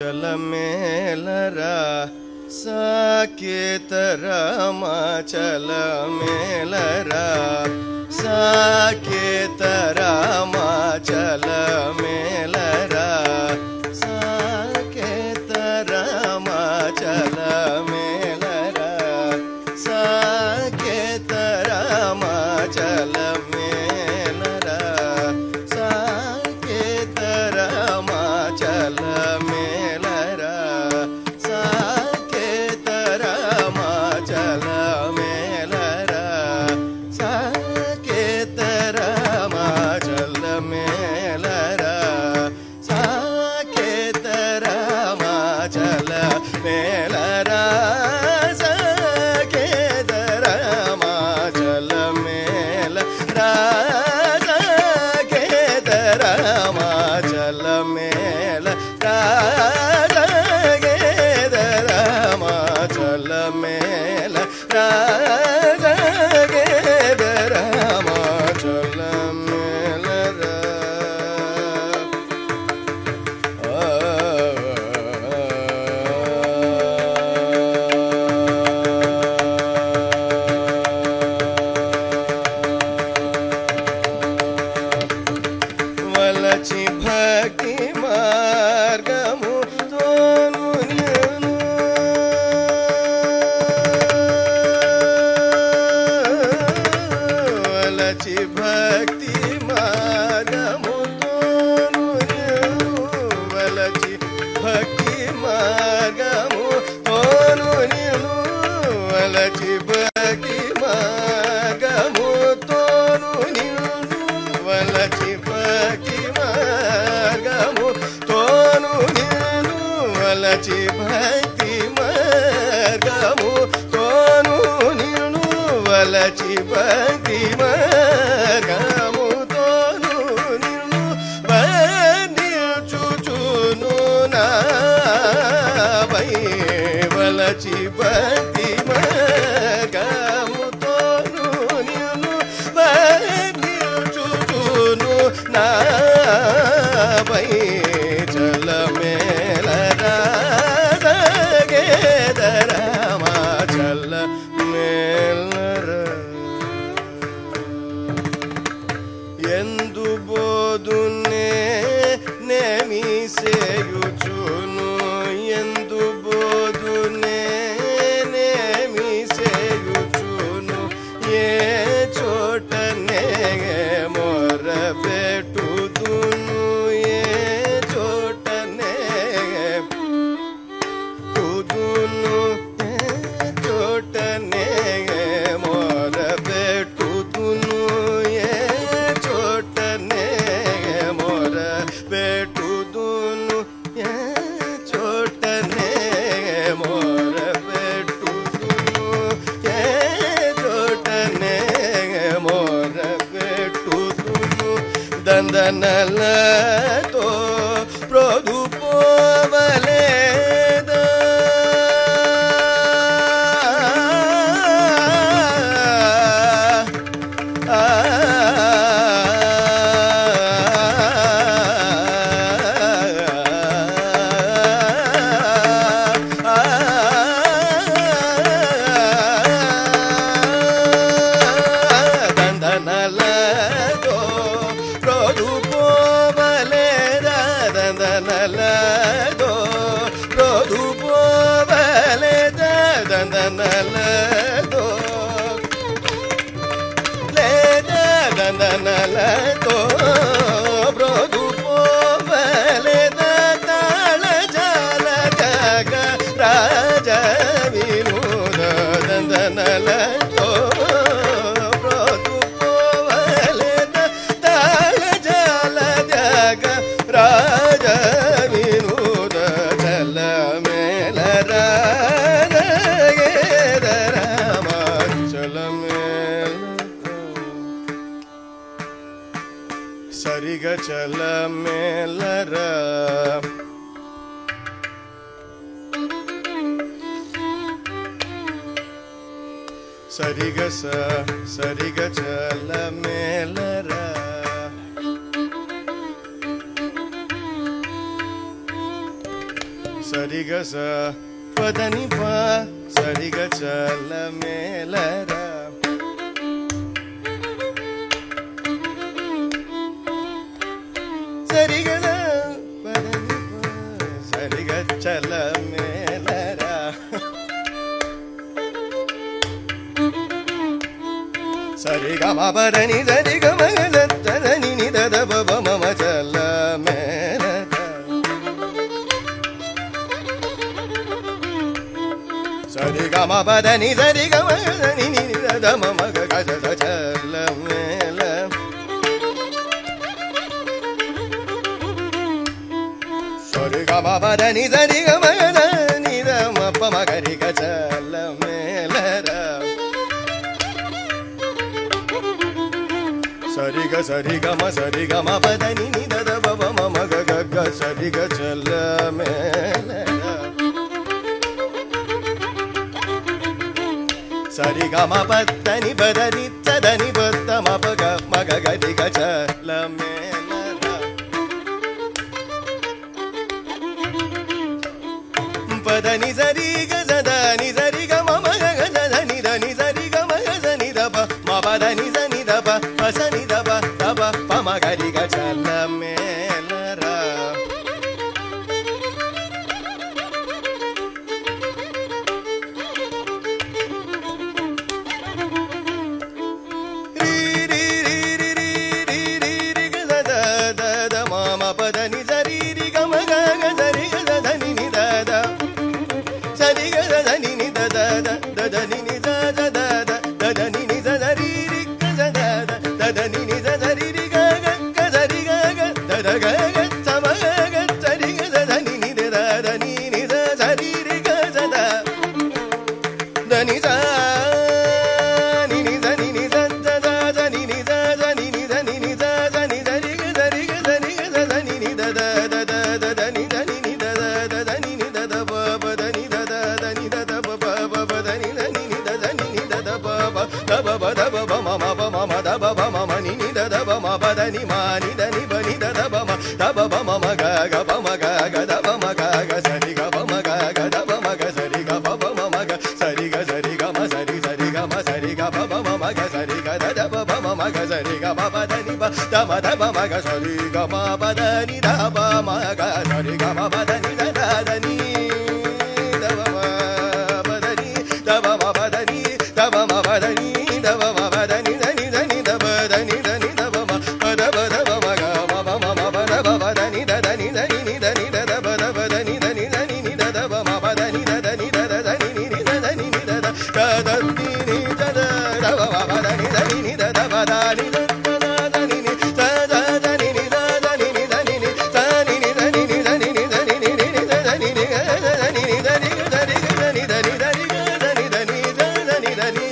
ಚಲ ಮೇಲರ ಸಾಕೇತರಾಮ ಚಲ ಮೇಲರ ಸಾಕೇತರಾಮ ಚಲ ಮೇಲರ ಸಾಕೇತರಾಮ ಚಲ ಮೇಲರ ಸಾಕೇತರಾಮ ಚಲ ಮೇಲರ ಸಾಕೇತರಾಮ ಚಲ ಮೇಲರ ಸಾಕೇತರಾಮ ಚಲ ಮೇಲರ ಸಾಕೇತರಾಮ ಚಲ ಮೇಲರ ಸಾಕೇತರಾಮ ಚಲ ಮೇಲರ ಸಾಕೇತರಾಮ ಚಲ ಮೇಲರ ಸಾಕೇತರಾಮ ಚಲ ಮೇಲರ ಸಾಕೇತರಾಮ ಚಲ ಮೇಲರ ಸಾಕೇತರಾಮ ಚಲ ಮೇಲರ వలచి భక్తి మార్గము తోను వలచి భక్తి మార్గము తోను వలచి భక్తి మార్గము తోను వలచి భక్తి మార్గము తోను వలచి భక్తి మార్గము తోను వలచి భక్తి మార్గము తోను వలచి భక్తి మార్గము తోను వర్ణించుచును నావై వలచి భక్తి మార్గము తోను వర్ణించుచును నావై చల మేలర సాకేతరామ చల మేలర ಎಂದು ಬೋದುನೆ ನೇಮಿ ಸೇಯುಚುನು ಎಂದು ಬೋದುನೆ ನೇಮಿ ಸೇಯುಚುನು ಏ ಚೋಟನೆ ಮೊರ ಬೆಟ್ಟುದುನು ಏ ಚೋಟನೆ ತುದುನು ಏ ಚೋಟನೆ ಮೊರ ಬೆಟ್ಟುದುನು ಏ ಚೋಟನೆ ಮೊರ ಬೆಟ್ಟುದುನು ಏ ಚೋಟನೆ ಮೊರ ಬೆಟ್ಟುದುನು ಏ ಚೋಟನೆ ಮೊರ ಬೆಟ್ಟುದುನು ದಂದನಲ ತೋ ಪ್ರೊದು ಪೋವಲೇದ ದಂದನಲ ತೋ ಪ್ರೊದು ಪೋವಲೇದ ದಂದನಲ ತೋ ಪ್ರೊದು ಪೋವಲೇದ ದಂದನಲ ತೋ ಲೇದ ದಂದನಲ ತೋ ಪ್ರೊದು ಪೋವಲೇದ ತಾಳ ಜಾಲ ಜಗ ರಾಜ ವಿನೋದ ದಂದನಲ ತೋ ಪ್ರೊದು ಪೋವಲೇದ ತಾಳ ಜಾಲ ಜಗ ರಾಜ ವಿನೋದ ಚಲ ಮೇಲರ ಸಾಕೇತರಾಮ ಚಲ ಮೇಲರ ಸರಿಗ ಚಲ ಮೇಲರ ಸರಿಗ ಸರಿಗ ಚಲ ಮೇಲರ ಸರಿಗ ಸ ಪದನಿ ಪ ಸರಿಗ ಚಲ ಮೇಲರ ಸರಿಗದ ಪದನಿ ಪ ಸರಿಗ ಚಲ ಮೇಲರ ಸರಿಗ ಮ ಪದನಿ ಸರಿಗ ಮಗದ ತದನಿ ನಿದದ ಬಬ ಮಮ ಚಲ ಮೇಲರ ಸರಿಗ ಮ ಪದನಿ ಸರಿಗ ಮಗದನಿ ನಿದದ ಮಮ ಗಜದ ಚಲ ಮೇಲ ಸರಿಗ ಮ ಪದನಿ ಸರಿಗ ಮಗದನಿ ದ ಮ ಪ ಮ ಗರಿ ಗಜಲ ಮೇಲರ ಸರಿಗ ಸರಿಗ ಮ ಪದನಿ ನಿದದ ಬಬ ಮಮ ಗಗ ಸರಿಗ ಚಲ ಮೇಲರ ಸರಿಗ ಮ ಪದನಿ ಪದನಿ ತದನಿ ಬತ್ತ ಮ ಪಗ ಮಗ ಗರಿ ಗಜಲ ಮೇಲರ ಪದನಿ ಸರಿಗ ಸದನಿ ಸರಿಗ ಮಮ ಗಗ ಧನಿ ಧನಿ ಸರಿಗ ಮಗ ಧನಿ ದಪ ಮ ಪದನಿ ಧನಿ ದಪ ಪಸನಿ ದಪ ದಪ ಪ ಮ ಗರಿ ಗಜಲ ಮೇಲರ ನಿ ಮಾನಿ ಧನಿ ಬನಿ ದದ ಬಮ ದಬ ಬಮ ಮಗ ಗ ಬಮ ಗ ಗ ದಬ ಮಗ ಗ ಸರಿ ಗ ಬಮ ಗ ಗ ದಬ ಮಗ ಸರಿ ಗ ಬಮ ಮಗ ಸರಿ ಗ ಮ ಸರಿ ಸರಿ ಗ ಮ ಸರಿ ಗ ಬಮ ಮಗ ಸರಿ ಗ ದದ ಬಮ ಮಗ ಸರಿ ಗ ಮ ಧನಿ ಬ ದಮ ದಬ ಮಗ ಸರಿ ಗ ಮ ಧನಿ ದಬ ಮಗ ಸರಿ ಗ ಮ ಧನಿ ದದ ಧನಿ ದಬ ಮ ಧನಿ ದಬ ಮ ಧನಿ ದಬ ಮ ಧನಿ ದಬ ಮ ಧನಿ ಧನಿ ಧನಿ ದಬ ಧನಿ ಧನಿ ದಬ ಮ ದಬ ದಬ ಮಗ ಮ ಮ ಮ ಮ ದಬ ಧನಿ ಧನಿ ಧನಿ ನಿ ಧನಿ ದದ ಬ ದಬ ಧನಿ ಧನಿ ಧನಿ ನಿ ದದ ಬ ಮ ಧನಿ ಧನಿ ದದ ಧನಿ ನಿ ನಿ ಧನಿ ನಿ ದದ ದದ ನಿ ನಿ ದದ ದಬ ಮ ಧನಿ ಧನಿ ನಿ ದದ ಬ ಧನಿ ದದ ಧನಿ ನಿ ದದ ಧನಿ ನಿ ದದ ನಿ ನಿ ಧನಿ ನಿ ಧನಿ ನಿ ಧನಿ ನಿ ಧನಿ ನಿ ಧನಿ ನಿ ನಿ ನಿ ಧನಿ ನಿ ಧನಿ ನಿ ಧನಿ ಧನಿ ಧನಿ ಧನಿ ಧನಿ ಧನಿ ಧನಿ ಧನಿ ಧನಿ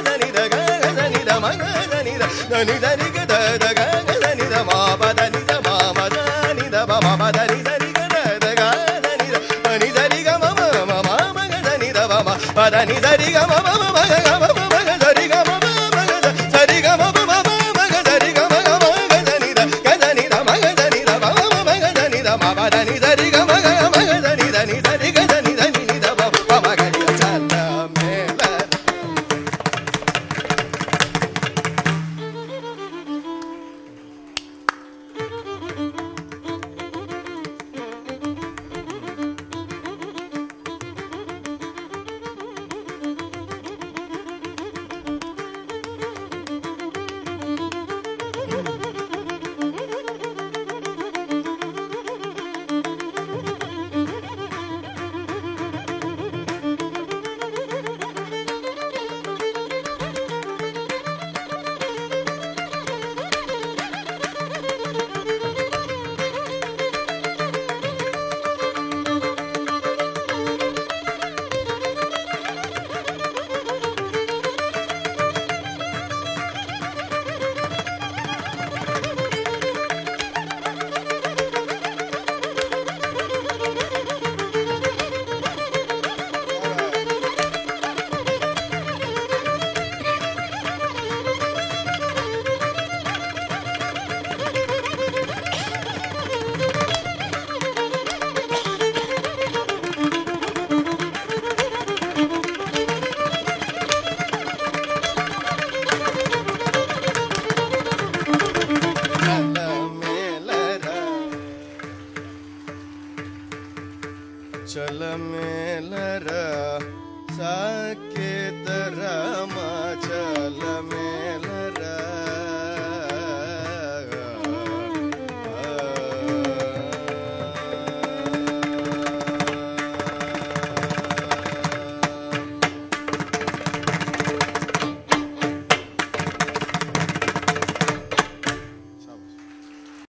ಧನಿ ಧಗ ಧನಿ ಧ ಮ ಧನಿ ಧನಿ ಧನಿ ಗ ದ ಗ ಧನಿ ಧ ಮ ಪ ಧನಿ ಧ ಮ ಮ ಧನಿ ಧ ಮ ಮ ಧನಿ ಧನಿ ಗ ದ ಗ ಧನಿ ಧನಿ ಧನಿ ಗ ಮ ಮ ಮ ಮ ಮ ಗ ಧನಿ ಧ ಮ ಮ ಪ ಧನಿ ಧನಿ ಗ ಮ ಮ ಮ ಮ ಗ ಮ ಮ ಮ ಗ ಧನಿ ಗ ಮ ಮ ಮ ಗ ಸರಿ ಗ ಮ ಮ ಮ ಮ ಗ ಧನಿ ಗ ಮ ಗ ಮ ಗ ಧನಿ ಧ ಗ ಧನಿ ಧ ಮ ಗ ಧನಿ ಧ ಮ ಮ ಮ ಗ ಧನಿ ಧ ಮ ಪ ಧನಿ ಧನಿ ಗ ಮ ಗ ಮ ಗ ಧನಿ ಧನಿ ಧನಿ ಗ ಧನಿ ಧನಿ ನಿ ಧ ಮ ಮ ಗ ರಿ ಚಲ ಮೇಲ ಕುಶಲ ಮೇಲರ ಸಾಕ್ಯ